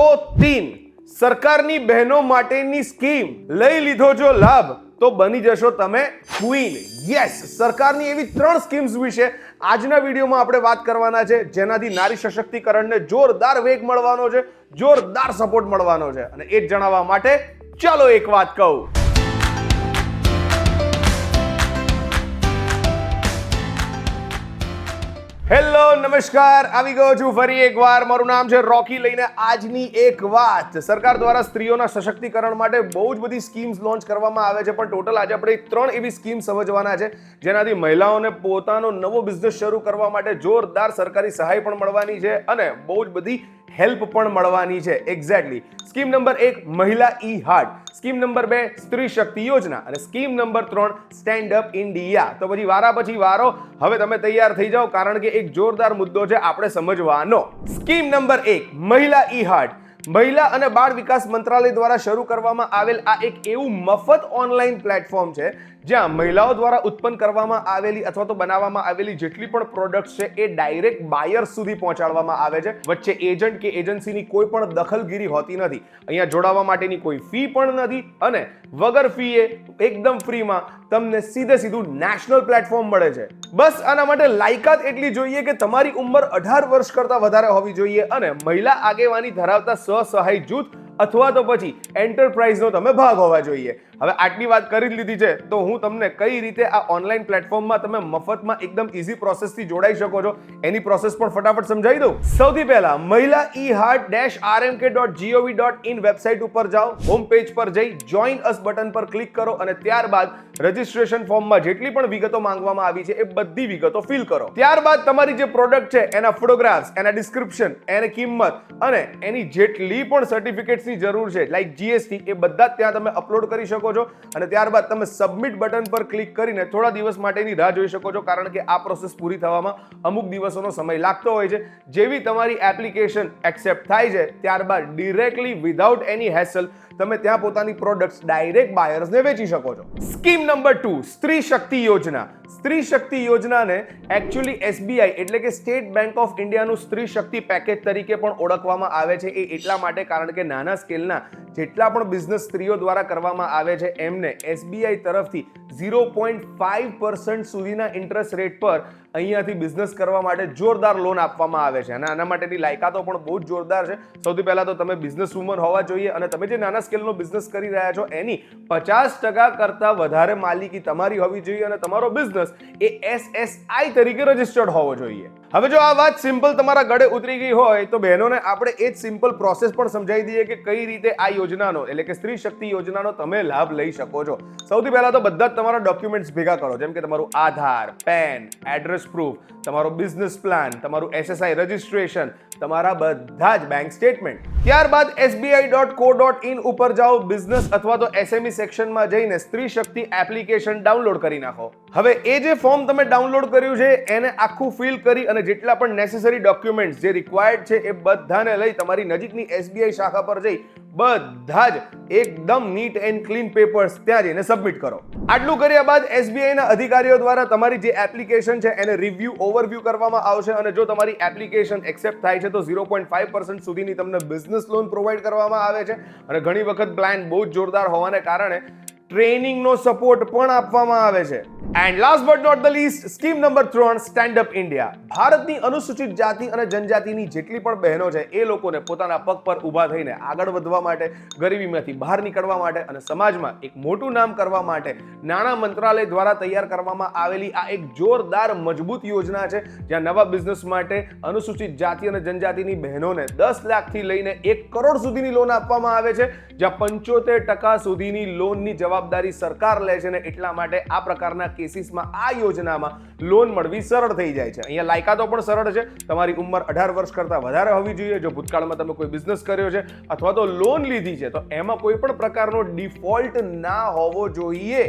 3 સરકારની બહેનો માટેની સ્કીમ લઈ લીધો જો લાભ તો બની જશો તમે ક્વીન. યસ, સરકારની એવી 3 સ્કીમ્સ વિશે આજના વિડીયોમાં આપણે વાત કરવાના છે, જેનાથી નારી સશક્તિકરણને જોરદાર વેગ મળવાનો છે, જોરદાર સપોર્ટ મળવાનો છે. અને એ જ જણાવવા માટે ચાલો એક વાત કહું. હેલો, નમસ્કાર, આવી ગયો છું ફરી એકવાર. મારું નામ છે રોકી. લઈને આજની એક વાત. સરકાર દ્વારા સ્ત્રીઓના સશક્તિકરણ માટે બહુ જ બધી સ્કીમ્સ લોન્ચ કરવામાં આવે છે, પણ ટોટલ આજે આપણે 3 એવી સ્કીમ સમજવાના છે, જેનાથી મહિલાઓને પોતાનો નવો બિઝનેસ શરૂ કરવા માટે જોરદાર સરકારી સહાય પણ મળવાની છે અને બહુ જ બધી હેલ્પ પણ મળવાની છે. એક્ઝેક્ટલી. સ્કીમ નંબર 1 મહિલા ઈ હાર્ટ, સ્કીમ નંબર 2 સ્ત્રી શક્તિ યોજના અને scheme number 3 stand up India. તો પછી વારા પછી વારો, હવે તમે તૈયાર થઈ જાઓ, કારણ કે એક જોરદાર મુદ્દો છે આપણે સમજવાનો. સ્કીમ નંબર 1 મહિલા ઈ હાર્ટ. મહિલા અને બાળ વિકાસ મંત્રાલય દ્વારા શરૂ કરવામાં આવેલ આ એક એવું મફત ઓનલાઈન પ્લેટફોર્મ છે, જ્યાં મહિલાઓ દ્વારા ઉત્પન્ન કરવામાં આવેલી અથવા તો બનાવવામાં આવેલી જેટલી પણ પ્રોડક્ટ્સ છે એ ડાયરેક્ટ બાયર્સ સુધી પહોંચાડવામાં આવે છે. વચ્ચે એજન્ટ કે એજન્સીની કોઈ પણ દખલગીરી હોતી નથી. અહીંયા જોડાવા માટેની કોઈ ફી પણ નથી અને વગર ફીએ એકદમ ફ્રીમાં તમને સીધું નેશનલ પ્લેટફોર્મ મળે છે. બસ આના માટે લાયકાત એટલી જોઈએ કે તમારી ઉંમર 18 વર્ષ કરતા વધારે હોવી જોઈએ અને મહિલા આગેવાની ધરાવતા સ્વસહાય જૂથ અથવા તો પછી એન્ટરપ્રાઇઝનો તમે ભાગ હોવા જોઈએ. હવે આટલી વાત કરી લીધી છે, તો હું તમને કઈ રીતે આ ઓનલાઈન પ્લેટફોર્મમાં તમે મફતમાં એકદમ ઈઝી પ્રોસેસથી જોડાઈ શકો છો એની પ્રોસેસ પણ ફટાફટ સમજાવી દઉં. સૌથી પહેલા મહિલા eheart-rmk.gov.in વેબસાઇટ ઉપર જાઓ. હોમ પેજ પર જઈ જોઈન અસ બટન પર ક્લિક કરો અને ત્યારબાદ રજિસ્ટ્રેશન ફોર્મમાં જેટલી પણ વિગતો માંગવામાં આવી છે એ બધી વિગતો ફિલ કરો. ત્યારબાદ તમારી જે પ્રોડક્ટ છે એના ફોટોગ્રાફ્સ, એના ડિસ્ક્રિપ્શન, એની કિંમત અને એની જેટલી પણ સર્ટિફિકેટ્સની જરૂર છે, લાઈક જીએસટી, એ બધા ત્યાં તમે અપલોડ કરી શકો છો અને ત્યારબાદ તમે સબમિટ બટન પર ક્લિક કરીને થોડા દિવસ માટેની રાહ જોઈ શકો છો, કારણ કે આ પ્રોસેસ પૂરી થવામાં અમુક દિવસોનો સમય લાગતો હોય છે. જેવી તમારી એપ્લિકેશન એક્સેપ્ટ થાય છે, ત્યારબાદ ડિરેક્ટલી વિધાઉટ એની હેસલ તમે ત્યાં પોતાની પ્રોડક્ટ્સ ડાયરેક્ટ બાયર્સને વેચી શકો છો. સ્કીમ નંબર 2 સ્ત્રી શક્તિ યોજના. સ્ત્રી શક્તિ યોજનાને એકચ્યુઅલી એસબીઆઈ એટલે કે સ્ટેટ બેંક ઓફ ઇન્ડિયાનું સ્ત્રી શક્તિ પેકેજ તરીકે પણ ઓળખવામાં આવે છે. એ એટલા માટે કારણ કે નાના સ્કેલના જેટલા પણ બિઝનેસ સ્ત્રીઓ દ્વારા કરવામાં આવે છે એમને એસબીઆઈ તરફથી 0.5% સુધીના ઇન્ટરેસ્ટ રેટ પર અહીંયાથી બિઝનેસ કરવા માટે જોરદાર લોન આપવામાં આવે છે અને આના માટેની લાયકાતો પણ બહુ જ જોરદાર છે. સૌથી પહેલા તો તમે બિઝનેસ વુમન હોવા જોઈએ અને તમે જે નાના સ્કેલનો બિઝનેસ કરી રહ્યા છો એની 50% કરતાં વધારે માલિકી તમારી હોવી જોઈએ અને તમારો બિઝનેસ એ એસએસઆઈ તરીકે રજિસ્ટર્ડ હોવો જોઈએ. હવે જો આ વાત સિમ્પલ તમારા ગળે ઉતરી ગઈ હોય તો બહેનોને આપણે એ જ સિમ્પલ પ્રોસેસ પણ સમજાવી દઈએ કે કઈ રીતે આ યોજનાનો એટલે કે સ્ત્રી શક્તિ યોજનાનો તમે લાભ લઈ શકો છો. સૌથી પહેલા તો બધા જ તમારા ડોક્યુમેન્ટ્સ ભેગા કરો, જેમ કે તમારું આધાર, પેન, એડ્રેસ પ્રૂફ, તમારો બિઝનેસ પ્લાન, તમારું એસએસઆઈ રજિસ્ટ્રેશન, તમારા બધા જ બેંક સ્ટેટમેન્ટ. ત્યારબાદ sbi.co.in ઉપર જાઓ, બિઝનેસ અથવા તો એસએમઈ સેક્શનમાં જઈને સ્ત્રી શક્તિ એપ્લિકેશન ડાઉનલોડ કરી નાખો. હવે એ જે ફોર્મ તમે ડાઉનલોડ કર્યું છે એને આખું ફિલ કરી અને જેટલા પણ નેસેસરી ડોક્યુમેન્ટ્સ જે રિક્વાયર્ડ છે એ બધાને લઈ તમારી નજીકની એસબીઆઈ શાખા પર જઈ બધા જ એકદમ નીટ એન્ડ ક્લીન પેપર્સ ત્યાં જઈને સબમિટ કરો. આટલું કર્યા બાદ એસબીઆઈના અધિકારીઓ દ્વારા તમારી જે એપ્લિકેશન છે એને રિવ્યુ ઓવરવ્યુ કરવામાં આવશે અને જો તમારી એપ્લિકેશન એક્સેપ્ટ થાય છે તો 0.5% સુધીની તમને બિઝનેસ લોન પ્રોવાઈડ કરવામાં આવે છે અને ઘણી વખત પ્લાન બહુ જ જોરદાર હોવાને કારણે ટ્રેનિંગનો સપોર્ટ પણ આપવામાં આવે છે. And last but not the least, scheme number 3 stand up India. ભારતની અનુસૂચિત જાતિ અને જનજાતિની જેટલી પણ બહેનો છે એ લોકોને પોતાના પગ પર ઊભા થઈને આગળ વધવા માટે, ગરીબીમાંથી બહાર નીકળવા માટે અને સમાજમાં એક મોટું નામ કરવા માટે નાણાં મંત્રાલય દ્વારા તૈયાર કરવામાં આવેલી આ એક જોરદાર મજબૂત યોજના છે, જ્યાં નવા બિઝનેસ માટે અનુસૂચિત જાતિ અને જનજાતિની બહેનોને 10 લાખથી લઈને 1 કરોડ સુધીની લોન આપવામાં આવે છે, જ્યાં 75% સુધીની લોનની જવાબદારી સરકાર લે છે અને એટલા માટે આ પ્રકારના કેસીસમાં આ યોજનામાં લોન મળવી સરળ થઈ જાય છે. અહીંયા લાયકાતો પણ સરળ છે. તમારી ઉંમર 18 વર્ષ કરતાં વધારે હોવી જોઈએ. જો ભૂતકાળમાં તમે કોઈ બિઝનેસ કર્યો છે અથવા તો લોન લીધી છે તો એમાં કોઈ પણ પ્રકારનો ડિફોલ્ટ ના હોવો જોઈએ.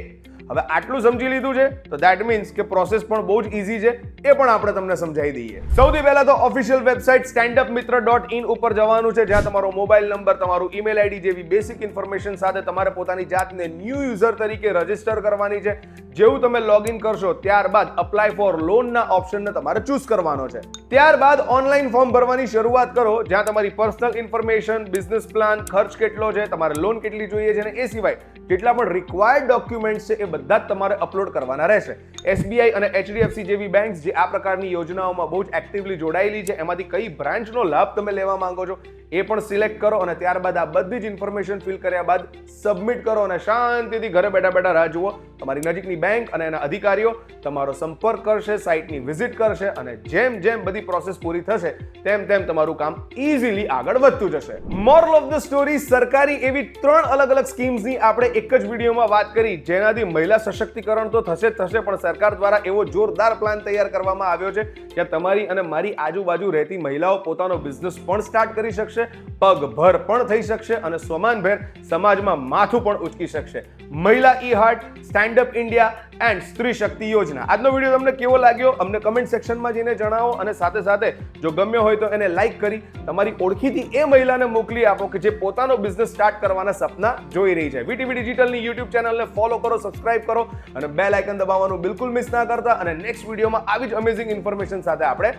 હવે આટલું સમજી લીધું છે તો ધેટ મીન્સ કે પ્રોસેસ પણ બહુ જ ઈઝી છે, એ પણ આપણે તમને સમજાવી દઈએ. સૌથી પહેલા તો ઓફિશિયલ વેબસાઇટ standupmitra.in ઉપર જવાનું છે, જ્યાં તમારો મોબાઈલ નંબર, તમારું ઈમેલ આઈડી જેવી બેસિક ઇન્ફોર્મેશન સાથે તમારે પોતાની જાતને ન્યૂ યુઝર તરીકે રજીસ્ટર કરવાની છે. જેવું તમે લોગિન કરશો ત્યારબાદ અપ્લાય ફોર લોનના ઓપ્શનને તમારે ચૂઝ કરવાનો છે. ત્યારબાદ ઓનલાઈન ફોર્મ ભરવાની શરૂઆત કરો, જ્યાં તમારી પર્સનલ ઇન્ફોર્મેશન, બિઝનેસ પ્લાન, ખર્ચ કેટલો છે, તમારે લોન કેટલી જોઈએ છે અને એ સિવાય જેટલા પણ રિક્વાયર્ડ ડોક્યુમેન્ટ્સ છે એ બધા જ તમારે અપલોડ કરવાના રહેશે. SBI અને HDFC જેવી બેંક્સ જે આ પ્રકારની યોજનાઓમાં બહુ જ એક્ટિવલી જોડાયેલી છે, એમાંથી કઈ બ્રાન્ચનો લાભ તમે લેવા માંગો છો એ પણ સિલેક્ટ કરો અને ત્યારબાદ આ બધી જ ઇન્ફોર્મેશન ફિલ કર્યા બાદ સબમિટ કરો અને શાંતિથી ઘરે બેઠા બેઠા રાહ જુઓ. તમારી નજીકની બેંક અને એના અધિકારીઓ તમારો સંપર્ક કરશે, સાઇટની વિઝિટ કરશે અને જેમ જેમ બધી પ્રોસેસ પૂરી થશે તેમ તેમ તમારું કામ ઇઝીલી આગળ વધતું જશે. મોરલ ઓફ ધ સ્ટોરી, સરકારી એવી 3 અલગ અલગ સ્કીમ્સની આપણે એક જ વિડીયોમાં વાત કરી, જેનાથી મહિલા સશક્તિકરણ તો થશે જ થશે, પણ સરકાર દ્વારા એવો જોરદાર પ્લાન તૈયાર કરવામાં આવ્યો છે કે તમારી અને મારી આજુબાજુ રહેતી મહિલાઓ પોતાનો બિઝનેસ પણ સ્ટાર્ટ કરી શકશે, પગભર પણ થઈ શકશે અને સમાનભેર સમાજમાં માથું પણ ઉચકી શકશે. મહિલા e Haat, stand up India and સ્ત્રી શક્તિ યોજના. આજનો વિડીયો તમને કેવો લાગ્યો અમને કમેન્ટ સેક્શનમાં જઈને જણાવો અને સાથે સાથે જો ગમ્યો હોય તો એને લાઈક કરી તમારી ઓળખીથી એ મહિલાને મોકલી આપો કે જે પોતાનો બિઝનેસ સ્ટાર્ટ કરવાના સપના જોઈ રહી છે. VTV ડિજિટલની યુટ્યુબ ચેનલને ફોલો કરો, સબસ્ક્રાઇબ કરો અને બેલ આઇકન દબાવવાનું બિલકુલ મિસ ના કરતા અને નેક્સ્ટ વિડીયોમાં આવી જ અમેઝિંગ ઇન્ફોર્મેશન સાથે આપણે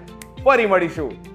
ફરી મળીશું.